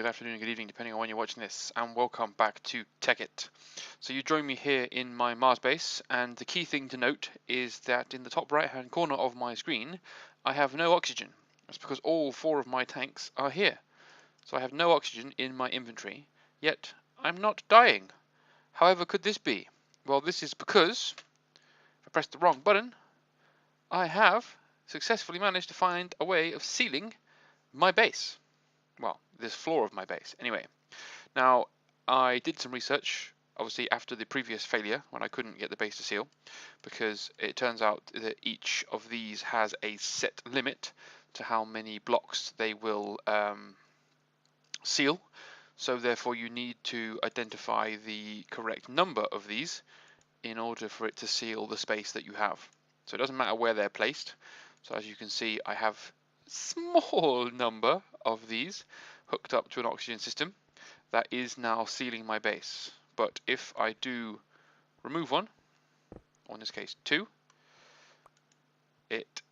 good afternoon, good evening, depending on when you're watching this, and welcome back to Tekkit. So you join me here in my Mars base, and the key thing to note is that in the top right hand corner of my screen, I have no oxygen. That's because all 4 of my tanks are here. So I have no oxygen in my inventory, yet I'm not dying. However could this be? Well, this is because, if I press the wrong button, I have successfully managed to find a way of sealing my base. Well, this floor of my base. Anyway, now I did some research, obviously after the previous failure when I couldn't get the base to seal, because it turns out that each of these has a set limit to how many blocks they will seal. So therefore you need to identify the correct number of these in order for it to seal the space that you have. So it doesn't matter where they're placed. So as you can see, I have small number of these hooked up to an oxygen system that is now sealing my base. But if I do remove one, or in this case 2, it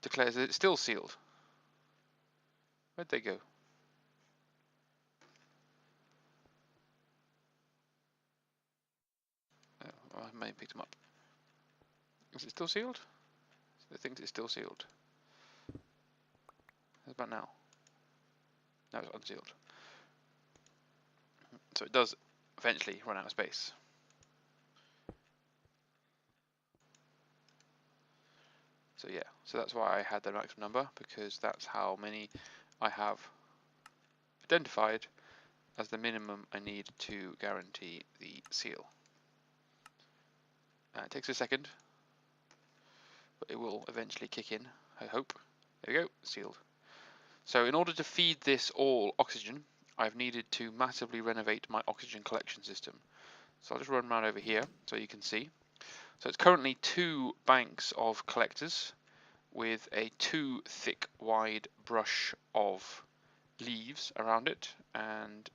declares that it's still sealed. Where'd they go? Oh, I may have picked them up. Is it still sealed? It thinks it's still sealed. How about now? No, it's unsealed. So it does eventually run out of space. So yeah, so that's why I had the maximum number, because that's how many I have identified as the minimum I need to guarantee the seal. It takes a second, but it will eventually kick in, I hope. There we go, sealed. So in order to feed this all oxygen, I've needed to massively renovate my oxygen collection system. So I'll just run around over here so you can see. So it's currently 2 banks of collectors with a 2 thick wide brush of leaves around it, and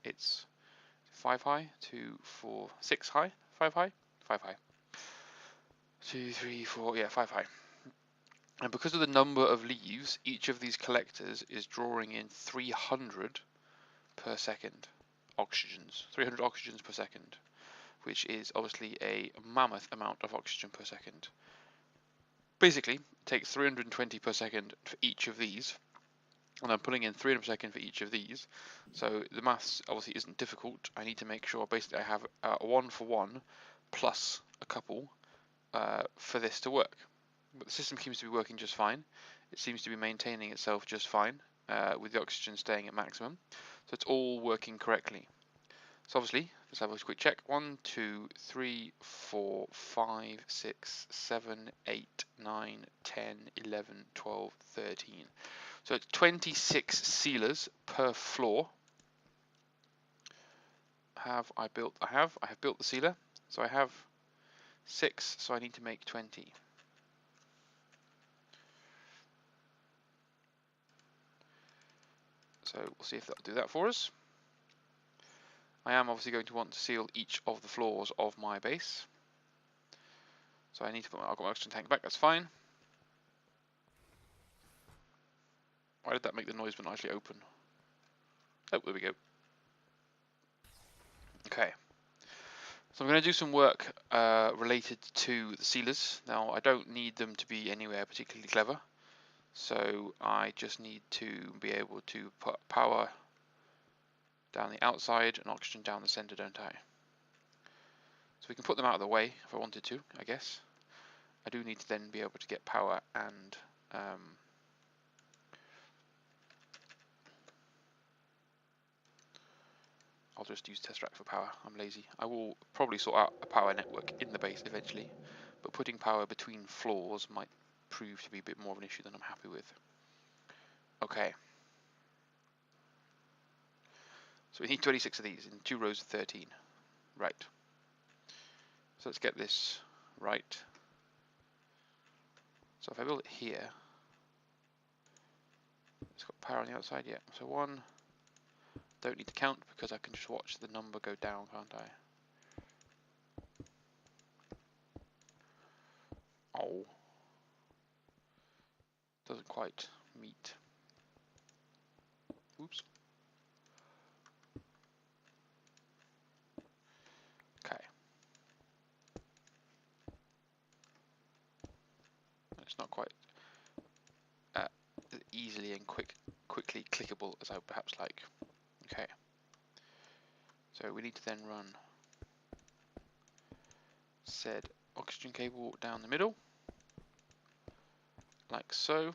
it's 5 high, 2, 4, 6 high, 5 high, 5 high. 2, 3, 4, yeah, 5 high. And because of the number of leaves, each of these collectors is drawing in 300 per second oxygens, 300 oxygens per second, which is obviously a mammoth amount of oxygen per second. Basically, it takes 320 per second for each of these, and I'm putting in 300 per second for each of these. So the maths obviously isn't difficult. I need to make sure basically I have a 1-for-1 plus a couple for this to work. But the system seems to be working just fine. It seems to be maintaining itself just fine, with the oxygen staying at maximum. So it's all working correctly. So obviously, let's have a quick check. 1, 2, 3, 4, 5, 6, 7, 8, 9, 10, 11, 12, 13. So it's 26 sealers per floor. Have I built? I have built the sealer. So I have 6, so I need to make 20. So we'll see if that'll do that for us. I am obviously going to want to seal each of the floors of my base. So I need to put I've got my oxygen tank back, that's fine. Why did that make the noise but not actually open? Oh, there we go. Okay. So I'm going to do some work related to the sealers. Now I don't need them to be anywhere particularly clever. So I just need to be able to put power down the outside and oxygen down the center, don't I? So we can put them out of the way if I wanted to, I guess. I do need to then be able to get power and I'll just use test rack for power. I'm lazy. I will probably sort out a power network in the base eventually, but putting power between floors might prove to be a bit more of an issue than I'm happy with. Okay. So we need 26 of these in 2 rows of 13. Right. So let's get this right. So if I build it here, it's got power on the outside, yeah. So 1, don't need to count because I can just watch the number go down, can't I? Oh. Doesn't quite meet. Oops. Okay. It's not quite as easily and quickly clickable as I would perhaps like. Okay. So we need to then run said oxygen cable down the middle, like so,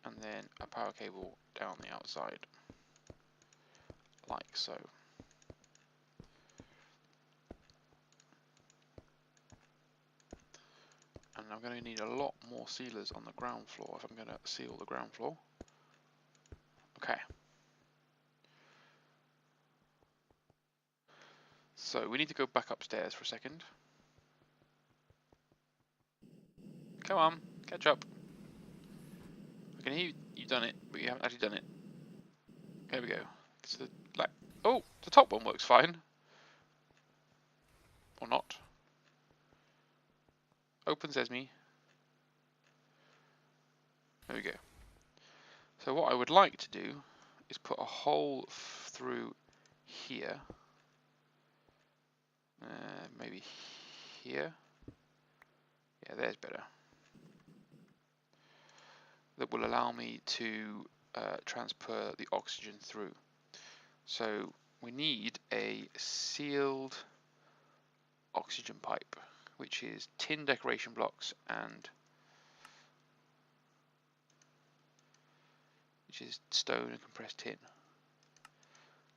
and then a power cable down the outside, like so. And I'm going to need a lot more sealers on the ground floor if I'm going to seal the ground floor. Okay. So we need to go back upstairs for a second. Come on, catch up. I can hear you've done it, but you haven't actually done it. There we go. It's the like, oh, the top one works fine. Or not. Open sesame. There we go. So what I would like to do is put a hole through here. Maybe here. Yeah, there's better. That will allow me to transfer the oxygen through. So we need a sealed oxygen pipe, which is tin decoration blocks and which is stone and compressed tin.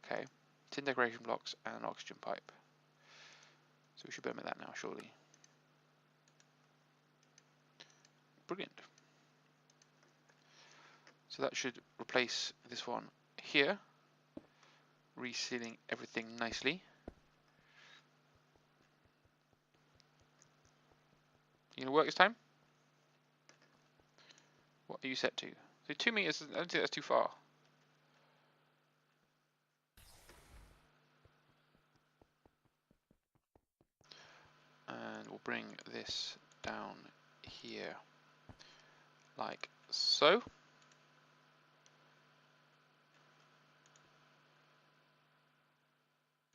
Okay, tin decoration blocks and an oxygen pipe. So we should be able to make that now, surely. Brilliant. So that should replace this one here, resealing everything nicely. You gonna work this time? What are you set to? So 2 meters, I don't think that's too far. And we'll bring this down here, like so.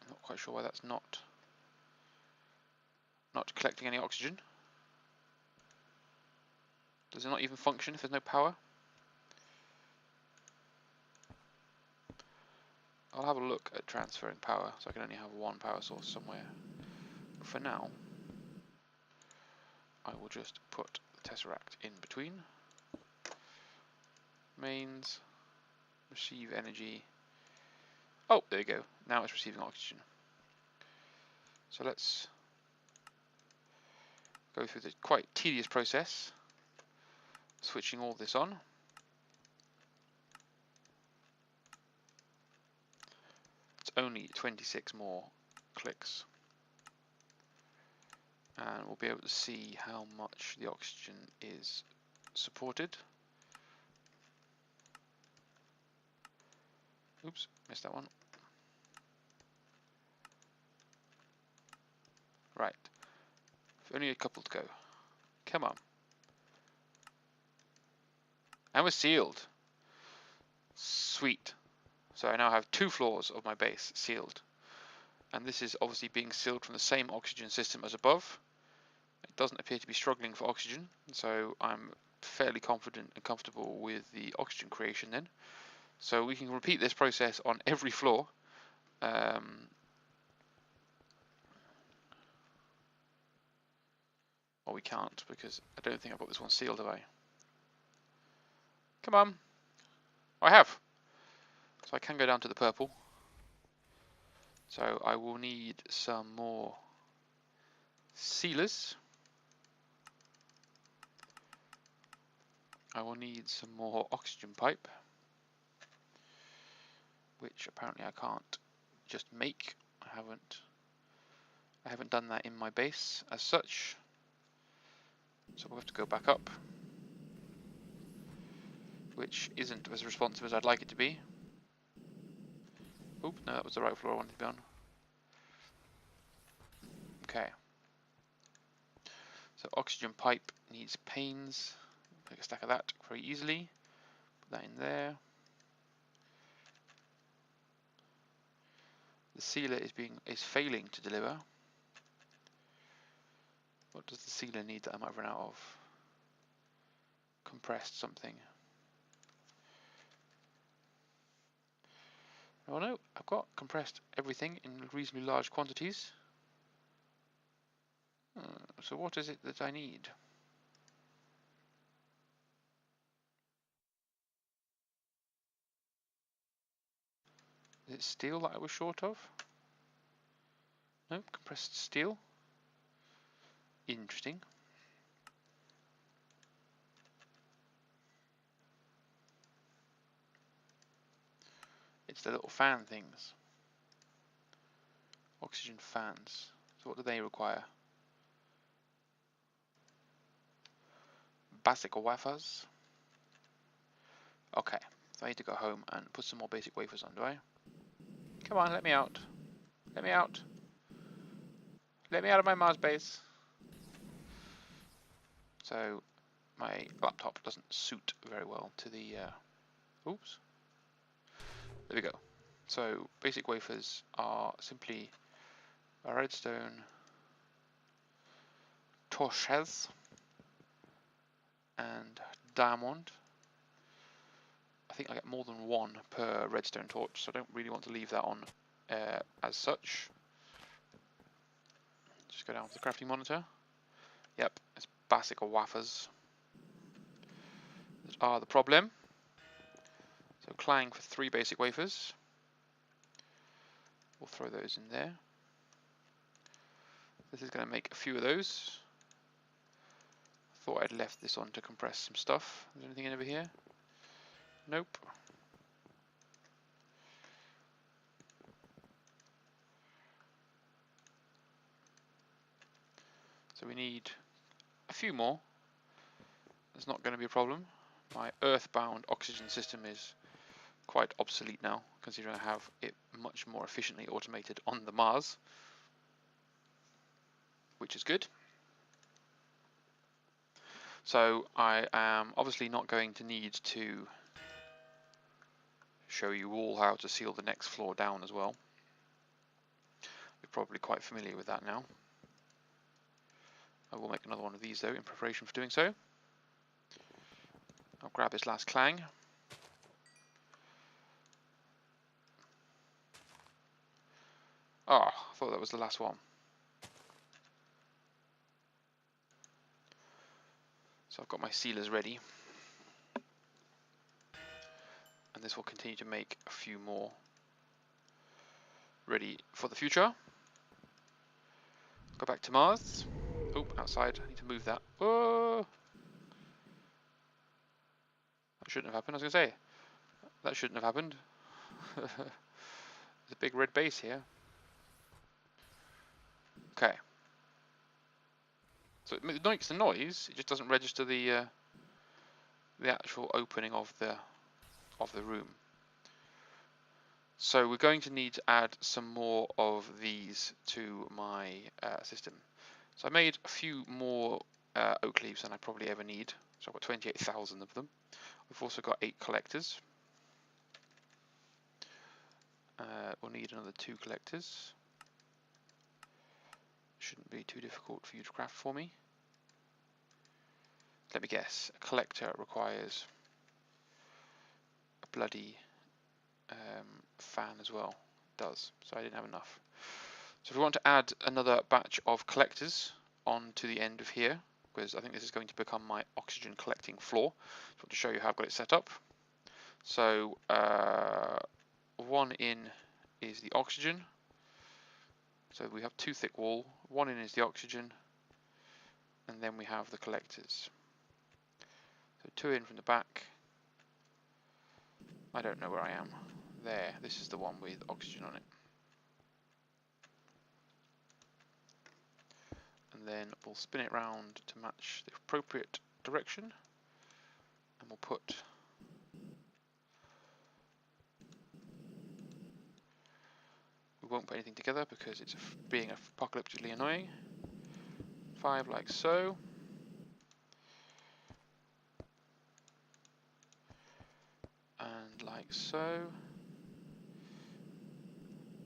I'm not quite sure why that's not collecting any oxygen. Does it not even function if there's no power? I'll have a look at transferring power, so I can only have one power source somewhere. But for now, I will just put the tesseract in between. Mains, receive energy. Oh, there you go. Now it's receiving oxygen. So let's go through the quite tedious process, switching all this on. It's only 26 more clicks. And we'll be able to see how much the oxygen is supported. Oops, missed that one. Right, only a couple to go. Come on. And we're sealed. Sweet. So I now have 2 floors of my base sealed. And this is obviously being sealed from the same oxygen system as above. It doesn't appear to be struggling for oxygen, so I'm fairly confident and comfortable with the oxygen creation then. So we can repeat this process on every floor. Or we can't, because I don't think I've got this one sealed, have I? Come on. Oh, I have. So I can go down to the purple. So I will need some more sealers. I will need some more oxygen pipe, which apparently I can't just make. I haven't done that in my base as such. So we'll have to go back up, which isn't as responsive as I'd like it to be. Oop, no, that was the right floor I wanted to be on. Okay. So oxygen pipe needs panes. Make a stack of that very easily. Put that in there. The sealer is failing to deliver. What does the sealer need that I might run out of? Compressed something. Oh no, I've got compressed everything in reasonably large quantities. So what is it that I need? Is it steel that I was short of? No, compressed steel. Interesting. It's the little fan things. Oxygen fans. So what do they require? Basic wafers. Okay, so I need to go home and put some more basic wafers on, do I? Come on, let me out. Let me out. Let me out of my Mars base. So my laptop doesn't suit very well to the... oops. There we go. So basic wafers are simply a redstone torches and diamond. I think I get more than one per redstone torch, so I don't really want to leave that on as such. Just go down to the crafting monitor. Yep, it's basic wafers that are the problem. So Clang for 3 basic wafers. We'll throw those in there. This is going to make a few of those. Thought I'd left this on to compress some stuff. Is there anything in over here? Nope. So we need a few more. It's not going to be a problem. My earthbound oxygen system is quite obsolete now, considering I have it much more efficiently automated on the Mars, which is good. So I am obviously not going to need to show you all how to seal the next floor down as well. You're probably quite familiar with that now. I will make another one of these though in preparation for doing so. I'll grab this last Clang. Ah, I thought that was the last one. So I've got my sealers ready. And this will continue to make a few more ready for the future. Go back to Mars. Oh, outside. I need to move that. Oh! That shouldn't have happened. I was going to say, that shouldn't have happened. There's a big red base here. Okay. So it makes the noise. It just doesn't register the actual opening of the room. So we're going to need to add some more of these to my system. So I made a few more oak leaves than I probably ever need. So I've got 28,000 of them. We've also got 8 collectors. We'll need another 2 collectors. Shouldn't be too difficult for you to craft for me. Let me guess, a collector requires a bloody fan as well. It does, so I didn't have enough. So if we want to add another batch of collectors onto the end of here, because I think this is going to become my oxygen collecting floor. So I want to show you how I've got it set up. So one in is the oxygen. So we have 2 thick wall. One in is the oxygen, and then we have the collectors. So 2 in from the back. I don't know where I am. There, this is the one with oxygen on it. And then we'll spin it round to match the appropriate direction. And we'll put we won't put anything together because it's being apocalyptically annoying. 5 like so. And like so.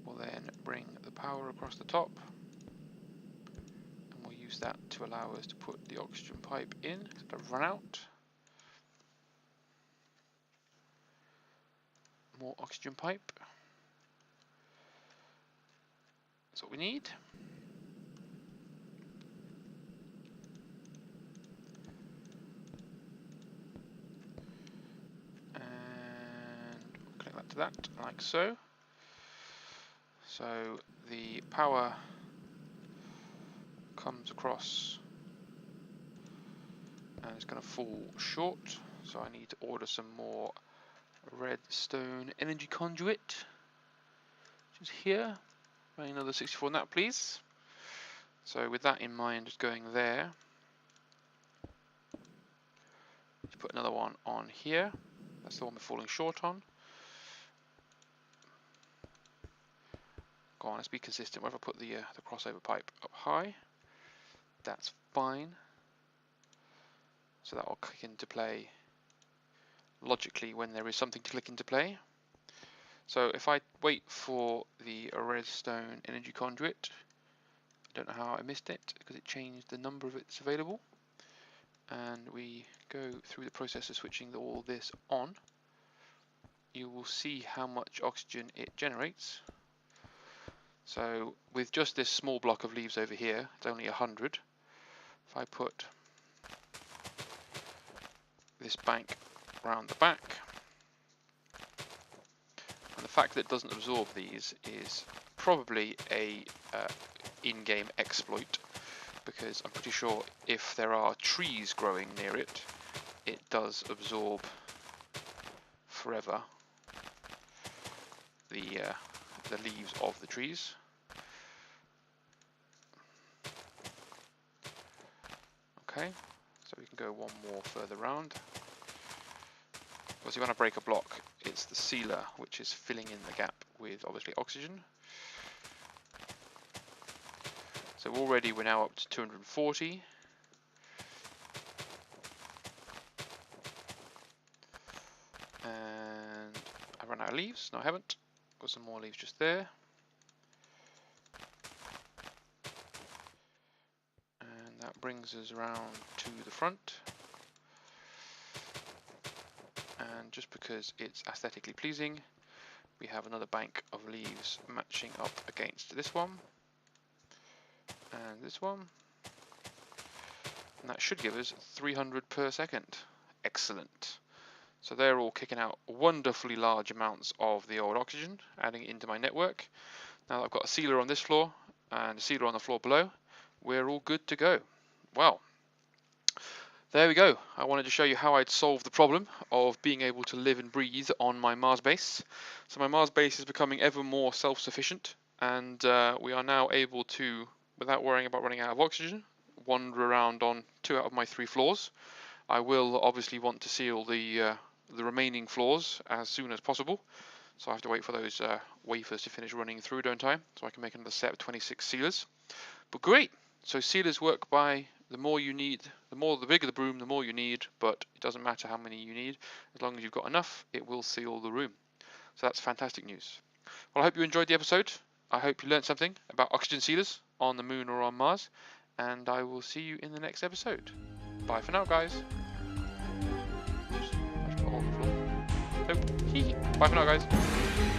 We'll then bring the power across the top, and we'll use that to allow us to put the oxygen pipe in instead of run out. More oxygen pipe. That's what we need. And we'll connect that to that, like so. So the power comes across and it's going to fall short, so I need to order some more redstone energy conduit, which is here. Another 64 on that, please. So with that in mind, just going there, let's put another one on here. That's the one we're falling short on. Go on, let's be consistent. Where if I put the crossover pipe up high, that's fine. So that will click into play logically when there is something to click into play. So if I wait for the redstone energy conduit, I don't know how I missed it because it changed the number of it's available, and we go through the process of switching all this on, you will see how much oxygen it generates. So with just this small block of leaves over here, it's only 100. If I put this bank round the back, and the fact that it doesn't absorb these is probably a in-game exploit, because I'm pretty sure if there are trees growing near it, it does absorb forever the leaves of the trees. Okay, so we can go one more further round. Obviously when I break a block, it's the sealer which is filling in the gap with obviously oxygen. So already we're now up to 240. And I run out of leaves. No, I haven't. Got some more leaves just there. And that brings us around to the front. And just because it's aesthetically pleasing, we have another bank of leaves matching up against this one and this one, and that should give us 300 per second. Excellent. So they're all kicking out wonderfully large amounts of the old oxygen, adding it into my network. Now that I've got a sealer on this floor and a sealer on the floor below, we're all good to go. Well, there we go. I wanted to show you how I'd solve the problem of being able to live and breathe on my Mars base. So my Mars base is becoming ever more self-sufficient, and we are now able to, without worrying about running out of oxygen, wander around on 2 out of my 3 floors. I will obviously want to seal the remaining floors as soon as possible, so I have to wait for those wafers to finish running through, don't I? So I can make another set of 26 sealers. But great! So sealers work by the more you need, the bigger the broom, the more you need, but it doesn't matter how many you need. As long as you've got enough, it will seal the room. So that's fantastic news. Well, I hope you enjoyed the episode. I hope you learned something about oxygen sealers on the moon or on Mars, and I will see you in the next episode. Bye for now, guys. Oops, I just put a hole in the floor. Nope. Bye for now, guys.